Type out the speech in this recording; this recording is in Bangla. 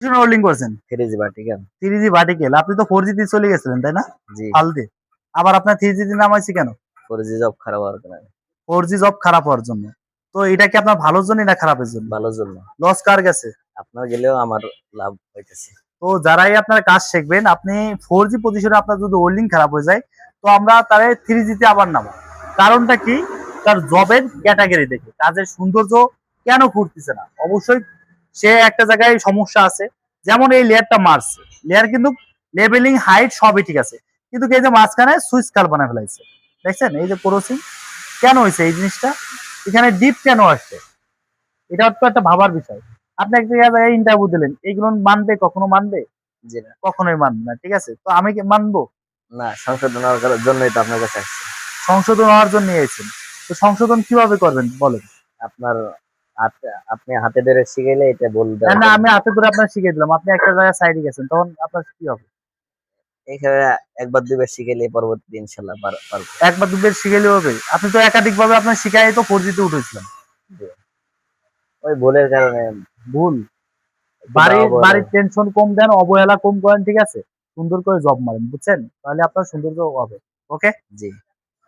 হোল্ডিং করছেন 3G ভার্টিক্যাল। 3G ভার্টিক্যাল, আপনি তো 4G তে চলে গেছিলেন তাই না? জি। হালদে আবার আপনার 3G তে নামাইছি কেন? 4G জব খারাপ হওয়ার কারণে। 4G জব খারাপ হওয়ার জন্য। তো এটা কি আপনার ভালোর জন্য না খারাপের জন্য? ভালোর জন্য। লস কার গেছে? আপনার গেলেও আমার লাভ হইতেছে। তো যারাই আপনার কাজ শিখবেন, আপনি 4G পজিশনে আপনার যদি হোল্ডিং খারাপ হয়ে যায়, তো আমরা তারে 3G তে আবার নামাবো। কারণটা কি? তার জবের ক্যাটাগরি দেখে, কাজের সৌন্দর্য কেন ফুটতেছে না? অবশ্যই সে একটা জায়গায় সমস্যা আছে। যেমন এই লেয়ারটা মারছে, লেয়ার কিন্তু লেভেলিং হাইট সবই ঠিক আছে, কিন্তু এই যে মাঝখানে সুইচ কার বানায় ফেলাইছে, দেখছেন? এই যে ক্রসিং কেন হয়েছে এই জিনিসটা? এখানে ডিপ কেন আসছে? এটা তো একটা ভাবার বিষয়। আপনি একটা জায়গায় ইন্টারভিউ দিলেন, এগুলো মানবে? কখনো মানবে? জি না। কখনোই মানবে না। ঠিক আছে, তো আমি কি মানবো? না, সংশোধন হওয়ার জন্যই তো আপনার কাছে আসছি। সংশোধন হওয়ার জন্য এসেছেন, তো সংশোধন কিভাবে করবেন বলেন? আপনার আপনি হাতে ধরে শিখাইলে এটা বলতে না, আমি হাতে ধরে আপনার শিখিয়ে দিলাম, আপনি একটা জায়গায় সাইডে গেছেন, তখন আপনার কি হবে? এখানে একবার দুইবার শিখাইলে পরবর্তী ইনশাল্লাহ পারবো। একবার দুবার শিখাইলে হবে? আপনি তো একাধিক ভাবে আপনার শিখাই তো 4G তে উঠেছিলেন। ওই ভুলের কারণে। ভুল। অবহেলা। বাড়ির টেনশন কম দেন, অবহেলা কম করেন, ঠিক আছে? সুন্দর করে জব মারেন, বুঝছেন? তাহলে আপনার সৌন্দর্য হবে। ওকে। জি।